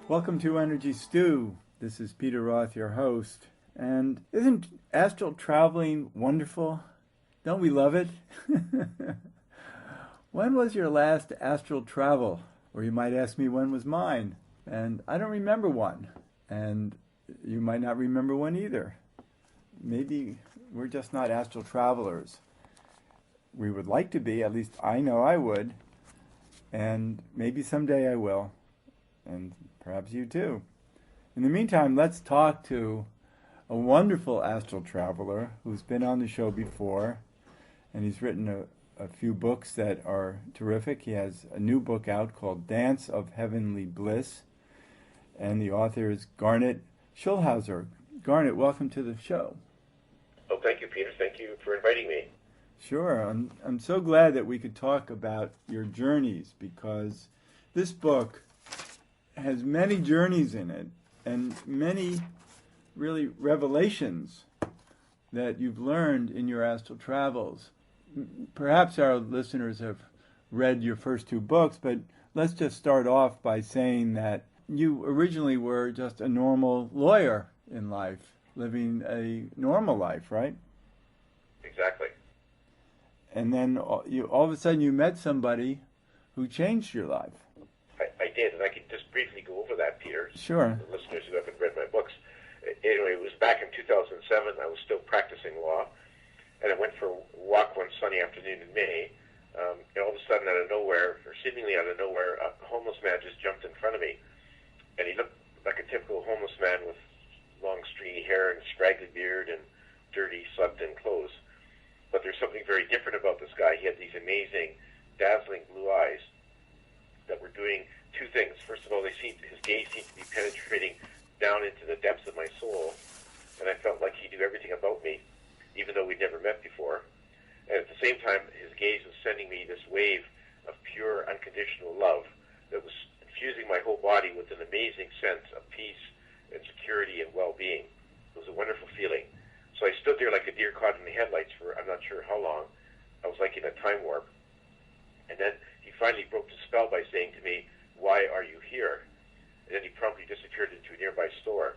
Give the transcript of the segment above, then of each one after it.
Welcome to Energy Stew. This is Peter Roth, your host. And isn't astral traveling wonderful? Don't we love it? When was your last astral travel? Or you might ask me, when was mine? And I don't remember one. And you might not remember one either. Maybe we're just not astral travelers. We would like to be, at least I know I would. And maybe someday I will. And perhaps you too. In the meantime, let's talk to a wonderful astral traveler who's been on the show before, and he's written a few books that are terrific. He has a new book out called Dance of Heavenly Bliss, and the author is Garnet Schulhauser. Garnet, welcome to the show. Oh, thank you, Peter. Thank you for inviting me. Sure. I'm so glad that we could talk about your journeys, because this book has many journeys in it and many really revelations that you've learned in your astral travels. Perhaps our listeners have read your first two books, but let's just start off by saying that you originally were just a normal lawyer in life, living a normal life, right? Exactly. And then all of a sudden you met somebody who changed your life. I did, and I can just briefly go over that, Peter. Sure. The listeners who haven't read my books. Anyway, it was back in 2007. I was still practicing law, and I went for a walk one sunny afternoon in May. And all of a sudden, out of nowhere, or seemingly out of nowhere, a homeless man just jumped in front of me. And he looked like a typical homeless man with long, stringy hair and scraggly beard and dirty, slept-in clothes. But there's something very different about this guy. He had these amazing, dazzling blue eyes that were doing two things. First of all, his gaze seemed to be penetrating down into the depths of my soul, and I felt like he knew everything about me, even though we'd never met before. And at the same time, his gaze was sending me this wave of pure, unconditional love that was infusing my whole body with an amazing sense of peace and security and well-being. It was a wonderful feeling. So I stood there like a deer caught in the headlights for I'm not sure how long. I was like in a time warp. And then he finally broke the spell by saying to me, "Why are you here?" And then he promptly disappeared into a nearby store.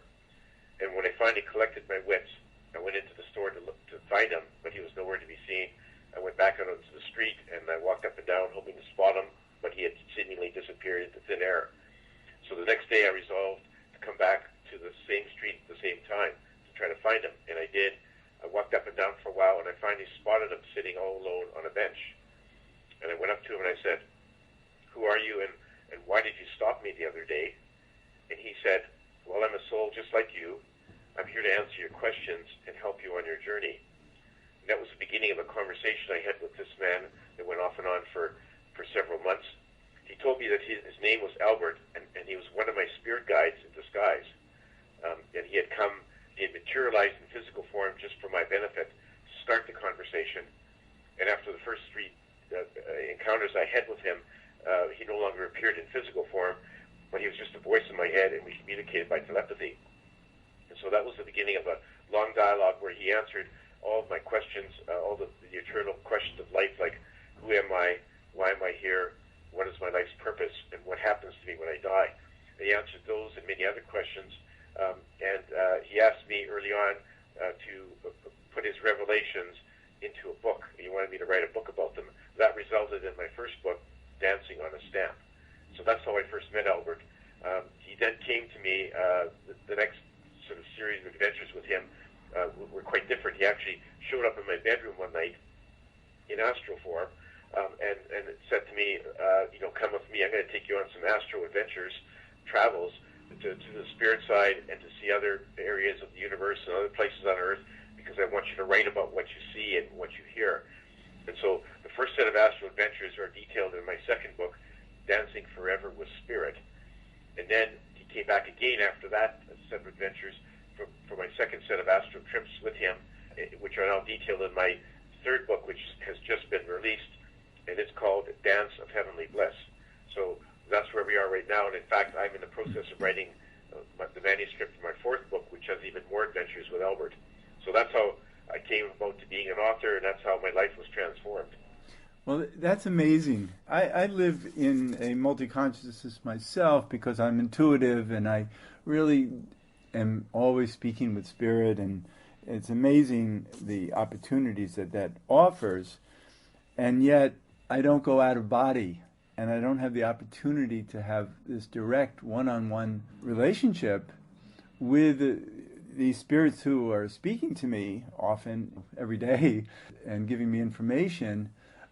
And when I finally collected my wits, I went into the store to find him, but he was nowhere to be seen. I went back out onto the street, and I walked up and down hoping to spot him, but he had seemingly disappeared into thin air. So the next day I resolved to come back to the same street at the same time to try to find him, and I did. I walked up and down for a while, and I finally spotted him sitting all alone on a bench. And I went up to him and I said, "Who are you, and why did you stop me the other day?" And he said, "Well, I'm a soul just like you. I'm here to answer your questions and help you on your journey." And that was the beginning of a conversation I had with this man that went off and on for several months. He told me that his name was Albert, and he was one of my spirit guides in disguise. And he had materialized in physical form just for my benefit to start the conversation. And after the first three encounters I had with him, he no longer appeared in physical form, but he was just a voice in my head, and we communicated by telepathy. And so that was the beginning of a long dialogue where he answered all of my questions, all the eternal questions of life, like who am I, why am I here, what is my life's purpose, and what happens to me when I die. And he answered those and many other questions, and he asked me early on to put his revelations into a book. He wanted me to write a book about them. That resulted in my first book, Dancing on a Stamp. So that's how I first met Albert. He then came to me, the next sort of series of adventures with him were quite different. He actually showed up in my bedroom one night in astral form, and it said to me, "Come with me. I'm going to take you on some astral adventures, travels to the spirit side and to see other areas of the universe and other places on Earth, because I want you to write about what you see and what you hear." And so the first set of astral adventures are detailed in my second book, Dancing Forever with Spirit. And then he came back again after that set of adventures for my second set of astral trips with him, which are now detailed in my third book, which has just been released, and it's called Dance of Heavenly Bliss. So that's where we are right now, and in fact, I'm in the process of writing the manuscript for my fourth book, which has even more adventures with Albert. So that's how I came about to being an author, and that's how my life was transformed. Well, that's amazing. I live in a multi-consciousness myself because I'm intuitive and I really am always speaking with spirit, and it's amazing the opportunities that that offers. And yet I don't go out of body, and I don't have the opportunity to have this direct one-on-one relationship with these spirits who are speaking to me often every day and giving me information.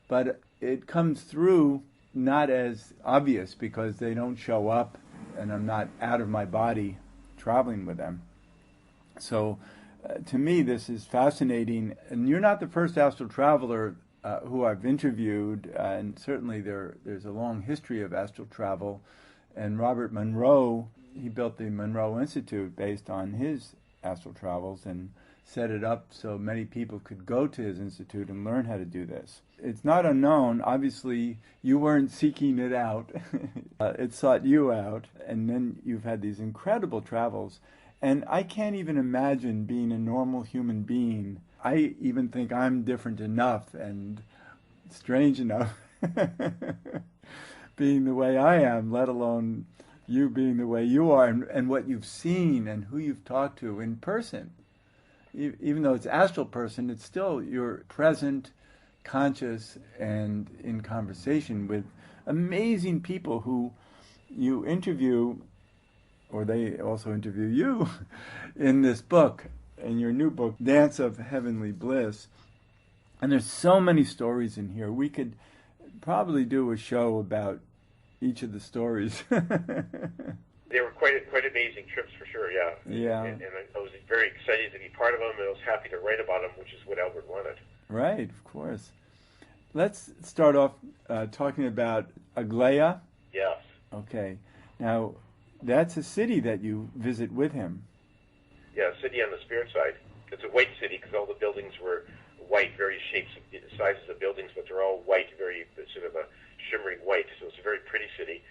But it comes through not as obvious because they don't show up and I'm not out of my body traveling with them. So to me, this is fascinating. And you're not the first astral traveler who I've interviewed, and certainly there's a long history of astral travel. And Robert Monroe, he built the Monroe Institute based on his astral travels and set it up so many people could go to his institute and learn how to do this. It's not unknown. Obviously, you weren't seeking it out. It sought you out, and then you've had these incredible travels. And I can't even imagine being a normal human being. I even think I'm different enough and strange enough being the way I am, let alone you being the way you are, and what you've seen and who you've talked to in person. Even though it's astral person, it's still you're present, conscious, and in conversation with amazing people who you interview, or they also interview you in this book, in your new book, Dance of Heavenly Bliss. And there's so many stories in here. We could probably do a show about each of the stories. They were quite amazing trips for sure, yeah. Yeah. And I was very excited to be part of them, and I was happy to write about them, which is what Albert wanted. Right, of course. Let's start off talking about Aglaia. Yes. Okay. Now, that's a city that you visit with him. Yeah, a city on the spirit side. It's a white city because all the buildings were white, various shapes, sizes of buildings, but they're all white, very sort of a shimmering white. So it's a very pretty city.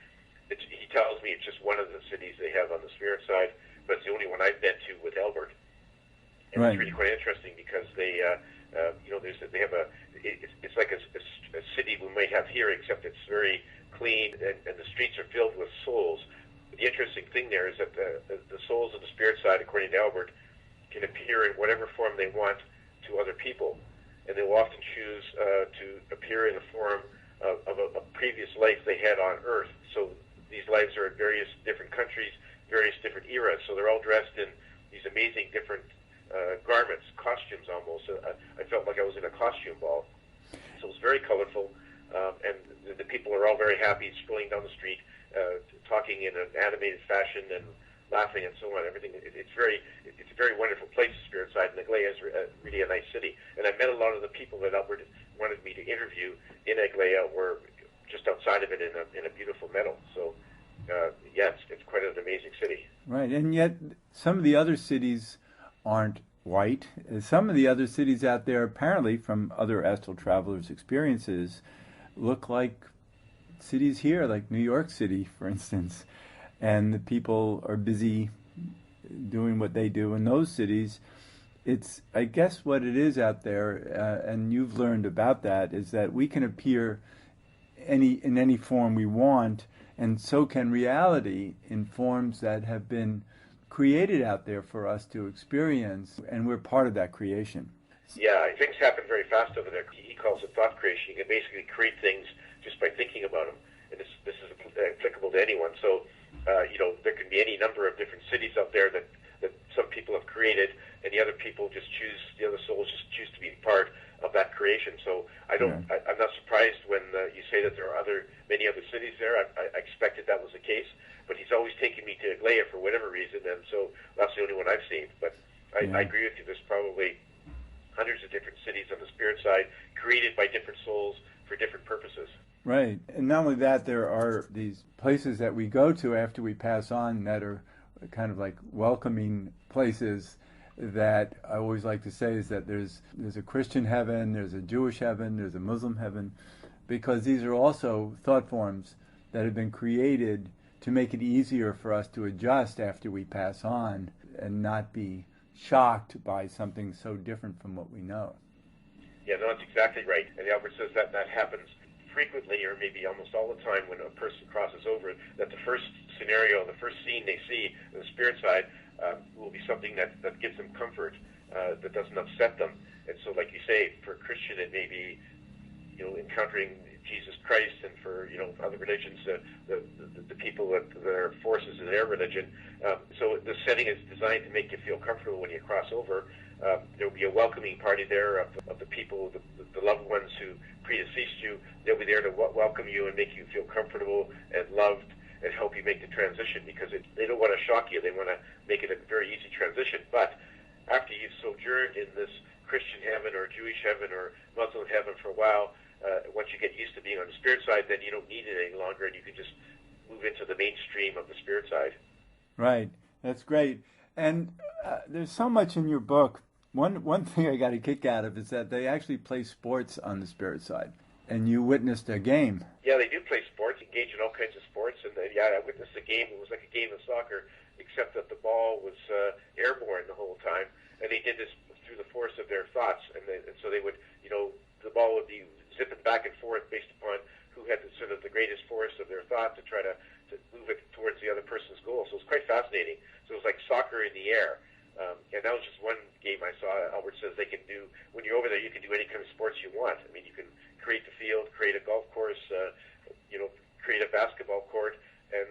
He tells me it's just one of the cities they have on the spirit side, but it's the only one I've been to with Albert. And right. It's really quite interesting because they it's like a city we might have here, except it's very clean and the streets are filled with souls. The interesting thing there is that the souls of the spirit side, according to Albert, can appear in whatever form they want to other people, and they will often choose to appear in the form of a previous life they had on Earth. So these lives are in various different countries, various different eras. So they're all dressed in these amazing different garments, costumes almost. I felt like I was in a costume ball. So it was very colorful, and the people are all very happy, strolling down the street, talking in an animated fashion and laughing and so on. Everything. It's a very wonderful place, the spirit side, and Aglaia is really a nice city. And I met a lot of the people that Albert wanted me to interview in Aglaia were just outside of it in a beautiful meadow. So, yeah, it's quite an amazing city. Right, and yet some of the other cities aren't white. Some of the other cities out there, apparently, from other astral travelers' experiences, look like cities here, like New York City, for instance. And the people are busy doing what they do in those cities. It's, I guess, what it is out there, and you've learned about that, is that we can appear in any form we want, and so can reality in forms that have been created out there for us to experience, and we're part of that creation. Yeah, things happen very fast over there. He calls it thought creation. You can basically create things just by thinking about them, and this is applicable to anyone. So, there can be any number of different cities out there that some people have created, and the other souls just choose to be part of that creation. So I'm not surprised when you say that there are many other cities there. I expected that was the case, but he's always taken me to Aglaia for whatever reason, and so that's the only one I've seen. But I agree with you. There's probably hundreds of different cities on the spirit side created by different souls for different purposes. Right. And not only that, there are these places that we go to after we pass on that are kind of like welcoming places that I always like to say is that there's a Christian heaven, there's a Jewish heaven, there's a Muslim heaven, because these are also thought forms that have been created to make it easier for us to adjust after we pass on and not be shocked by something so different from what we know. Yeah, no, that's exactly right. And Albert says that happens frequently, or maybe almost all the time, when a person crosses over, that the first scenario, the first scene they see in the spirit side will be something that gives them comfort, that doesn't upset them. And so, like you say, for a Christian, it may be, encountering Jesus Christ, and for, other religions, the people that are forces in their religion. So the setting is designed to make you feel comfortable when you cross over. There will be a welcoming party there of the people, the loved ones who predeceased you. They'll be there to welcome you and make you feel comfortable and loved, and help you make the transition, because they don't want to shock you. They want to make it a very easy transition. But after you've sojourned in this Christian heaven or Jewish heaven or Muslim heaven for a while, once you get used to being on the spirit side, then you don't need it any longer, and you can just move into the mainstream of the spirit side. Right. That's great. And there's so much in your book. One thing I got a kick out of is that they actually play sports on the spirit side, and you witnessed a game. Yeah, they do play sports, engage in all kinds of sports, and I witnessed a game. It was like a game of soccer, except that the ball was airborne the whole time, and they did this through the force of their thoughts, and so they would, the ball would be zipping back and forth based upon who had the greatest force of their thought to try to move it towards the other person's goal. So it was quite fascinating. So it was like soccer in the air. And that was just one game I saw. Albert says they can do, when you're over there, you can do any kind of sports you want. I mean, you can create the field, create a golf course, create a basketball court, and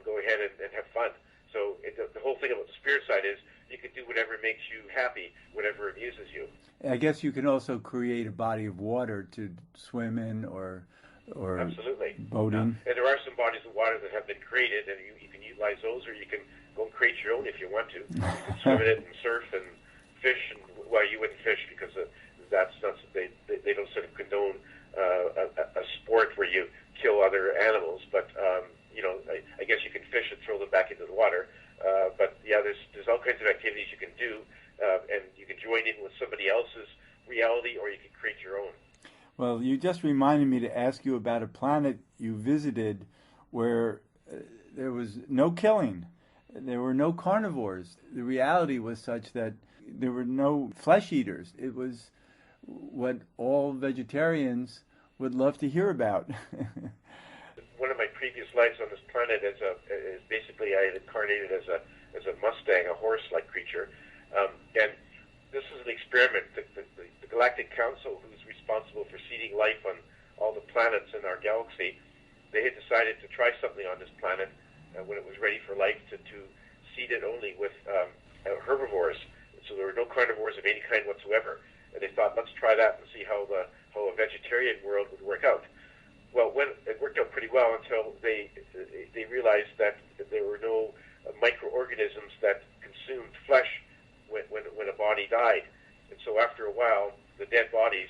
go ahead and have fun. So the whole thing about the spirit side is you can do whatever makes you happy, whatever amuses you. I guess you can also create a body of water to swim in or Absolutely. Boating. And there are some bodies of water that have been created, and you can utilize those, or you can go and create your own if you want to. You can swim in it and surf and fish. And, well, you wouldn't fish because that's not, they don't sort of condone a sport where you kill other animals. But I guess you can fish and throw them back into the water. But yeah, there's all kinds of activities you can do, and you can join in with somebody else's reality, or you can create your own. Well, you just reminded me to ask you about a planet you visited where there was no killing. There were no carnivores. The reality was such that there were no flesh eaters. It was what all vegetarians would love to hear about. One of my previous lives on this planet is basically I had incarnated as a Mustang, a horse-like creature, and this is an experiment. The Galactic Council, who's responsible for seeding life on all the planets in our galaxy, they had decided to try something on this planet when it was ready for life to seed it only with herbivores. So there were no carnivores of any kind whatsoever. And they thought, let's try that and see how a vegetarian world would work out. Well, it worked out pretty well until they realized that there were no microorganisms that consumed flesh when a body died. And so after a while, the dead bodies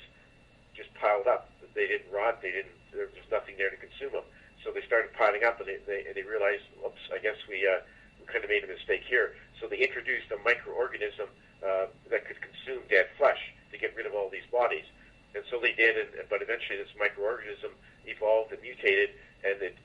just piled up. They didn't rot. There was nothing there to consume them. So they started piling up, and they realized, oops, I guess we kind of made a mistake here. So they introduced a microorganism that could consume dead flesh to get rid of all these bodies. And so they did, but eventually this microorganism evolved and mutated, and it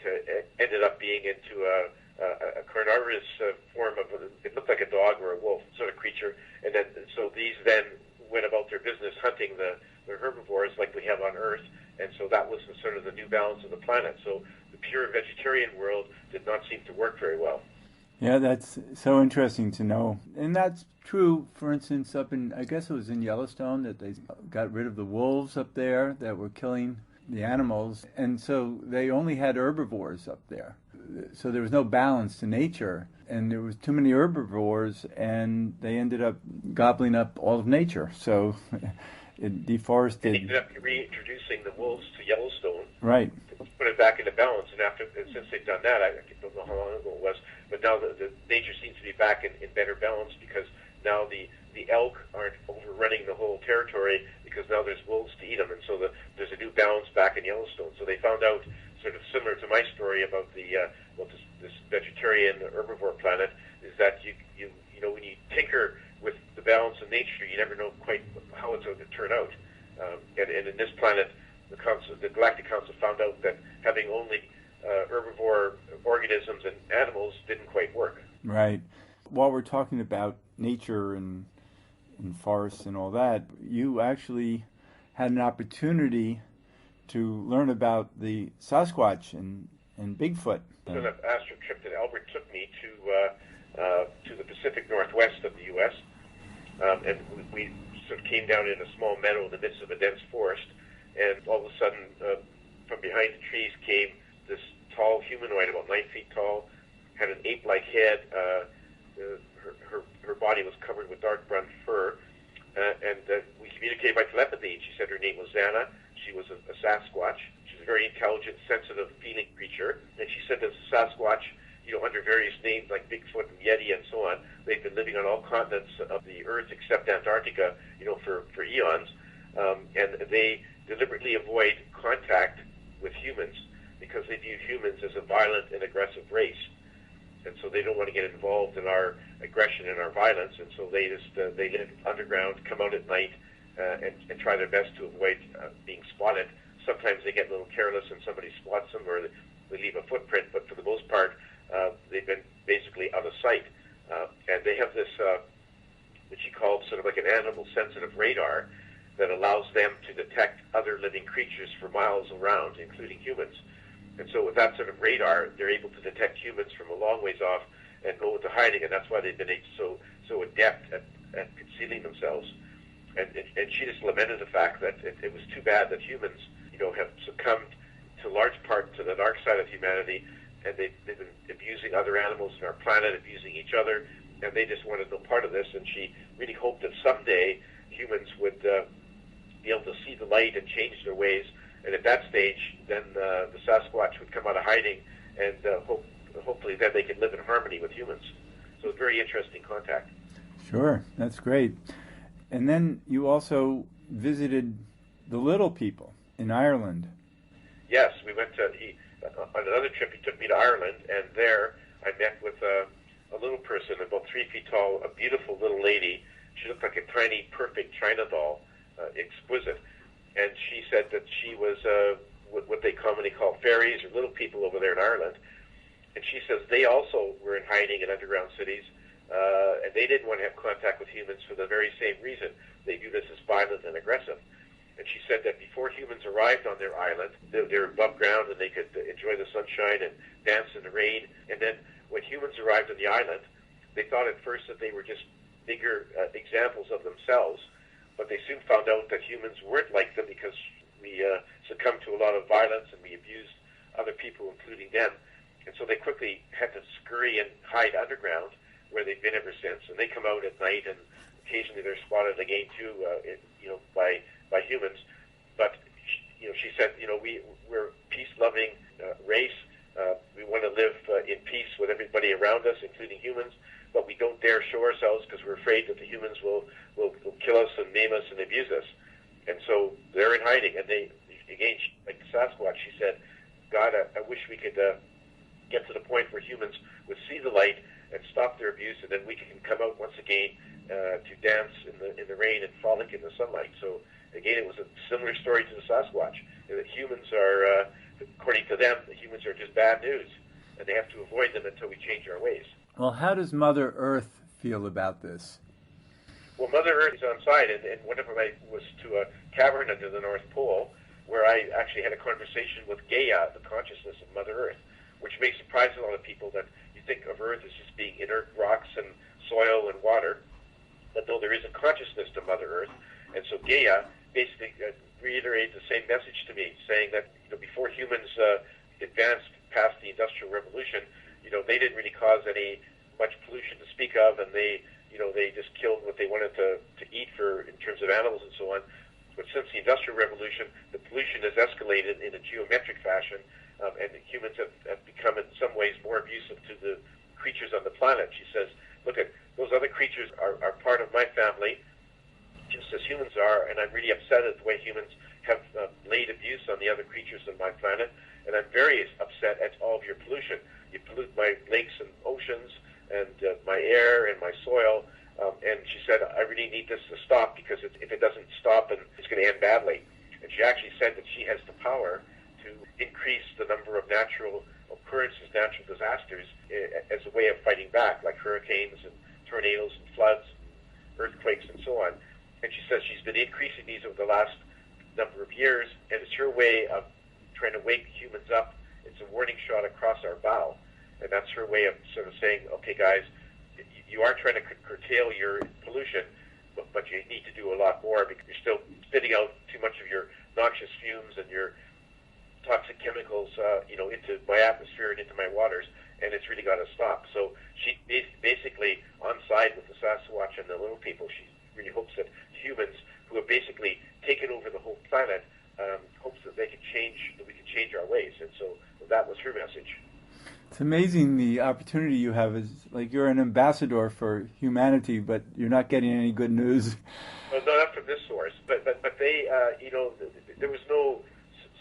ended up being into a carnivorous form of, it looked like a dog or a wolf sort of creature. And then, so these then went about their business hunting the herbivores like we have on Earth. And so that was sort of the new balance of the planet. So the pure vegetarian world did not seem to work very well. Yeah, that's so interesting to know. And that's true, for instance, up in, I guess it was in Yellowstone, that they got rid of the wolves up there that were killing the animals. And so they only had herbivores up there. So there was no balance to nature. And there was too many herbivores, and they ended up gobbling up all of nature. So it deforested. They ended up reintroducing the wolves to Yellowstone. Right. To put it back into balance. And since they've done that, I don't know how long ago it was, but now the nature seems to be back in better balance, because now the elk aren't overrunning the whole territory, because now there's wolves to eat them. And so there's a new balance back in Yellowstone. So they found out, sort of similar to my story about this vegetarian herbivore planet, is that you when you tinker with the balance of nature, you never know quite how it's going to turn out. And in this planet, the Galactic Council found out that having only herbivore organisms and animals didn't quite work. Right. While we're talking about nature and forests and all that, you actually had an opportunity to learn about the Sasquatch and Bigfoot. On an astral trip that Albert took me to the Pacific Northwest of the U.S., and we sort of came down in a small meadow in the midst of a dense forest, and all of a sudden, from behind the trees came this tall humanoid, about 9 feet tall, had an ape-like head. Her body was covered with dark brown fur, and we communicated by telepathy. She said her name was Xana. She was a Sasquatch. She's a very intelligent, sensitive, feeling creature. And she said that the Sasquatch, under various names like Bigfoot and Yeti and so on, they've been living on all continents of the Earth except Antarctica, for eons. And they deliberately avoid contact with humans because they view humans as a violent and aggressive race. And so they don't want to get involved in our aggression and our violence, and so they just they live underground, come out at night, and try their best to avoid being spotted. Sometimes they get a little careless and somebody spots them, or they leave a footprint, but for the most part, they've been basically out of sight. And they have this, which he called sort of like an animal-sensitive radar that allows them to detect other living creatures for miles around, including humans. And so with that sort of radar, they're able to detect humans from a long ways off and go into hiding, and that's why they've been so adept at concealing themselves. And she just lamented the fact that it was too bad that humans, have succumbed to large part to the dark side of humanity, and they've been abusing other animals on our planet, abusing each other, and they just wanted no part of this. And she really hoped that someday humans would be able to see the light and change their ways. And at that stage, then the Sasquatch would come out of hiding, and hopefully then they could live in harmony with humans. So it's a very interesting contact. Sure, that's great. And then you also visited the Little People in Ireland. Yes, we went on another trip. He took me to Ireland, and there I met with a little person, about 3 feet tall, a beautiful little lady. She looked like a tiny, perfect China doll, exquisite. And she said that she was what they commonly call fairies or little people over there in Ireland. And she says they also were in hiding in underground cities, and they didn't want to have contact with humans for the very same reason. They viewed us as violent and aggressive. And she said that before humans arrived on their island, they were above ground and they could enjoy the sunshine and dance in the rain. And then when humans arrived on the island, they thought at first that they were just bigger examples of themselves. But they soon found out that humans weren't like them because we succumbed to a lot of violence and we abused other people, including them. And so they quickly had to scurry and hide underground, where they've been ever since. And they come out at night, and occasionally they're spotted again too, by humans. But she said, we're a peace-loving race. We want to live in peace with everybody around us, including humans. But we don't dare show ourselves because we're afraid that the humans will kill us and maim us and abuse us. And so they're in hiding. And they, again, like the Sasquatch, she said, God, I wish we could get to the point where humans would see the light and stop their abuse, and then we can come out once again to dance in the rain and frolic in the sunlight. So again, it was a similar story to the Sasquatch, that humans are, according to them, the humans are just bad news, and they have to avoid them until we change our ways. Well, how does Mother Earth feel about this? Well, Mother Earth is on side, and one of them I was to a cavern under the North Pole, where I actually had a conversation with Gaia, the consciousness of Mother Earth, which may surprise a lot of people that you think of Earth as just being inert rocks and soil and water, but no, there is a consciousness to Mother Earth. And so Gaia basically reiterated the same message to me, saying that before humans advanced past the Industrial Revolution, they didn't really cause any much pollution to speak of, and they just killed what they wanted to eat in terms of animals and so on. But since the Industrial Revolution, the pollution has escalated in a geometric fashion, and humans have become in some ways more abusive to the creatures on the planet. She says, look, at those other creatures are part of my family, just as humans are, and I'm really upset at the way humans have laid abuse on the other creatures on my planet, and I'm very upset at all of your pollution. You pollute my lakes and oceans and my air and my soil, and she said, I really need this to stop, because if it doesn't stop, and it's going to end badly. And she actually said that she has the power to increase the number of natural occurrences, natural disasters, as a way of fighting back, like hurricanes and tornadoes and floods and earthquakes and so on. And she says she's been increasing these over the last number of years, and it's her way of trying to wake humans up. It's a warning shot across our bow, and that's her way of sort of saying, okay, guys, you are trying to curtail your pollution, but you need to do a lot more because you're still spitting out too much of your noxious fumes and your toxic chemicals, into my atmosphere and into my waters, and it's really got to stop. So she basically on side with the Sasquatch and the little people. She really hopes that humans who have basically taken over the whole planet, hopes that we can change our ways. And so that was her message. It's amazing the opportunity you have. Is like you're an ambassador for humanity, but you're not getting any good news. Well, not from this source, but they, there was no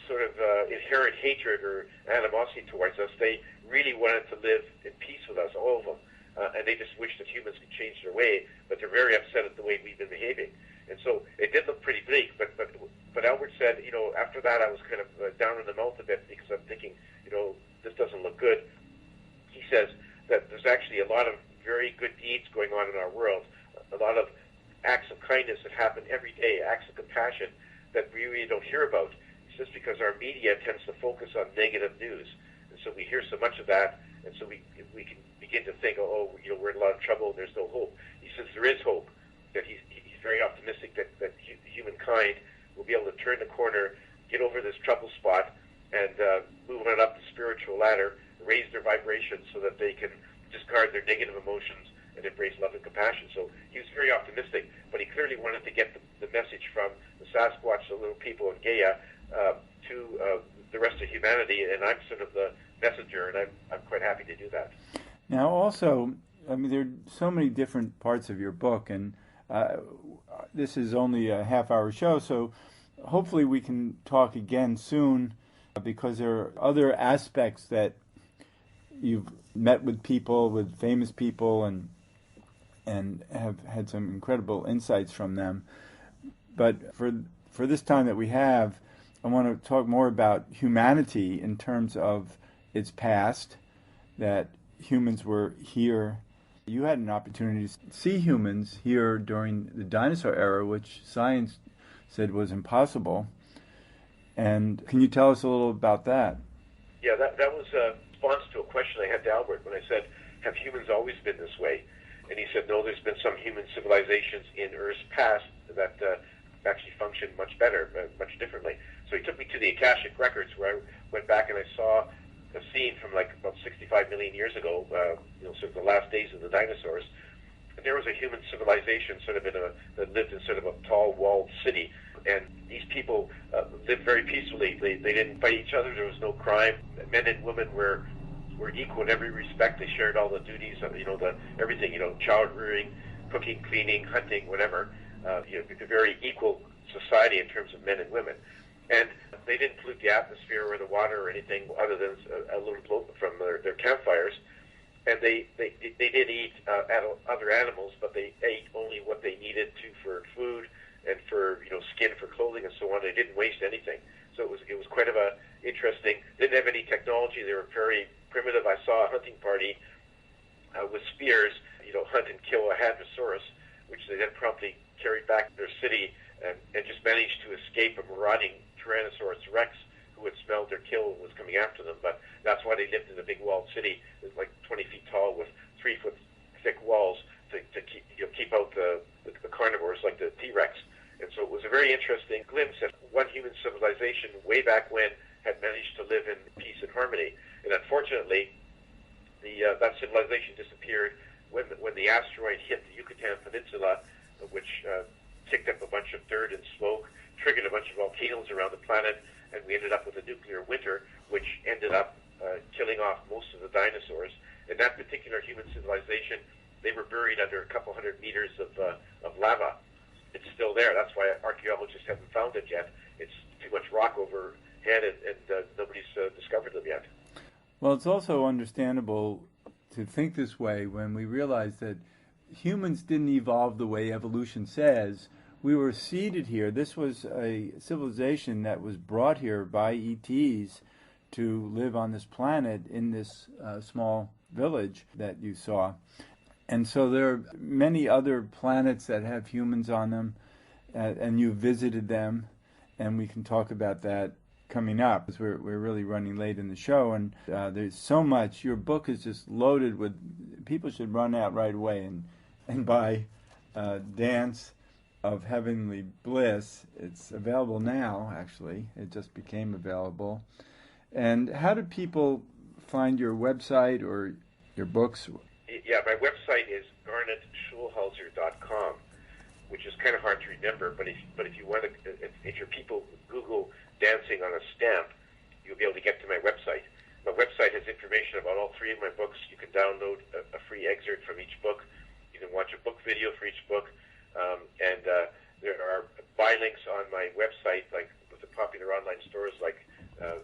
sort of inherent hatred or animosity towards us. They really wanted to live in peace with us, all of them, and they just wish that humans could change their way. But they're very upset at the way we've been behaving, and so it did look pretty bleak. But Albert said, after that, I was kind of down in the mouth a bit because I'm thinking, this doesn't look good. He says that there's actually a lot of very good deeds going on in our world, a lot of acts of kindness that happen every day, acts of compassion that we really don't hear about. It's just because our media tends to focus on negative news, and so we hear so much of that, and so we can begin to think, we're in a lot of trouble and there's no hope. He says there is hope, that he's very optimistic that humankind will be able to turn the corner, get over this trouble spot, and move on up the spiritual ladder, raise their vibrations so that they can discard their negative emotions and embrace love and compassion. So he was very optimistic, but he clearly wanted to get the message from the Sasquatch, the little people in Gaia, to the rest of humanity, and I'm sort of the messenger, and I'm quite happy to do that. Now also, there are so many different parts of your book, and this is only a half-hour show, so hopefully we can talk again soon, because there are other aspects that you've met with people, with famous people, and have had some incredible insights from them. But for this time that we have, I want to talk more about humanity in terms of its past, that humans were here. You had an opportunity to see humans here during the dinosaur era, which science said was impossible. And can you tell us a little about that? Yeah, that was a response to a question I had to Albert when I said, have humans always been this way? And he said, no, there's been some human civilizations in Earth's past that actually function much better, much differently. So he took me to the Akashic Records, where I went back and I saw a scene from like about 65 million years ago, sort of the last days of the dinosaurs. And there was a human civilization sort of that lived in sort of a tall walled city. And these people lived very peacefully. They didn't fight each other. There was no crime. Men and women were equal in every respect. They shared all the duties of, everything, child rearing, cooking, cleaning, hunting, whatever. A very equal society in terms of men and women. And they didn't pollute the atmosphere or the water or anything other than a little smoke from their campfires. And they did eat other animals, but they ate only what they needed to for food and for skin for clothing and so on. They didn't waste anything. So it was quite of a interesting. Didn't have any technology. They were very primitive. I saw a hunting party with spears, hunt and kill a hadrosaurus, which they then promptly carried back to their city and just managed to escape a marauding Tyrannosaurus Rex who had smelled their kill and was coming after them. But that's why they lived in a big walled city, like 20 feet tall with 3-foot thick walls to keep out the carnivores like the T-Rex. And so it was a very interesting glimpse at one human civilization way back when had managed to live in peace and harmony. And unfortunately, that civilization disappeared when the asteroid hit the Yucatan Peninsula, which kicked up a bunch of dirt and smoke, triggered a bunch of volcanoes around the planet, and we ended up with a nuclear winter, which ended up killing off most of the dinosaurs. In that particular human civilization, they were buried under a couple hundred meters of lava. It's still there. That's why archaeologists haven't found it yet. It's too much rock overhead, and nobody's discovered them yet. Well, it's also understandable to think this way when we realize that humans didn't evolve the way evolution says. We were seeded here. This was a civilization that was brought here by ETs to live on this planet in this small village that you saw. And so there are many other planets that have humans on them, and you visited them. and we can talk about that coming up, because we're really running late in the show, and there's so much. Your book is just loaded with. People should run out right away and buy Dance of Heavenly Bliss. It's available now, actually. It just became available. And how do people find your website or your books? Yeah, my website is garnetschulhauser.com, which is kind of hard to remember. But if you want to, if your people Google dancing on a stamp, you'll be able to get to my website. My website has information about all three of my books. You can download a free excerpt from each book. You can watch a book video for each book. And there are buy links on my website, like with the popular online stores like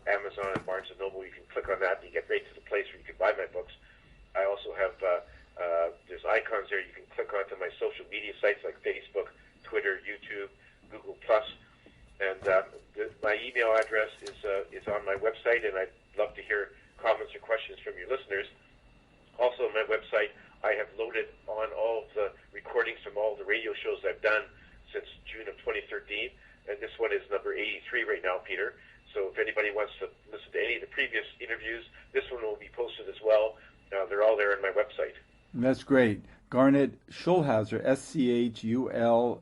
Amazon and Barnes & Noble. You can click on that and you get right to the place where you can buy my books. I also have, there's icons there. You can click onto my social media sites like Facebook, Twitter, YouTube, Google+. And my email address is on my website, and I'd love to hear comments or questions from your listeners. Also on my website, I have loaded on all of the recordings from all the radio shows I've done since June of 2013, and this one is number 83 right now, Peter. So if anybody wants to listen to any of the previous interviews, this one will be posted as well. They're all there on my website. That's great. Garnet Schulhauser, Schulhauser.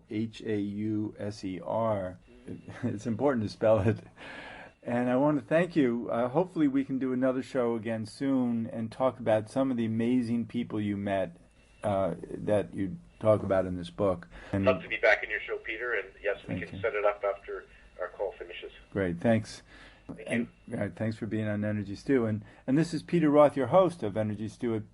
It's important to spell it. And I want to thank you. Hopefully we can do another show again soon and talk about some of the amazing people you met that you talk about in this book. I'd love to be back in your show, Peter, and yes, we can set it up after our call finishes. Great, thanks. Thank you. Thanks for being on Energy Stew. And this is Peter Roth, your host of Energy Stew at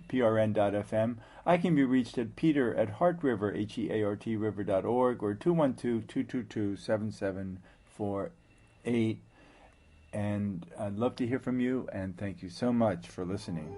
prn.fm. I can be reached at peter@heartriver, HEARTriver.org, or 212-222-7748. And I'd love to hear from you, and thank you so much for listening.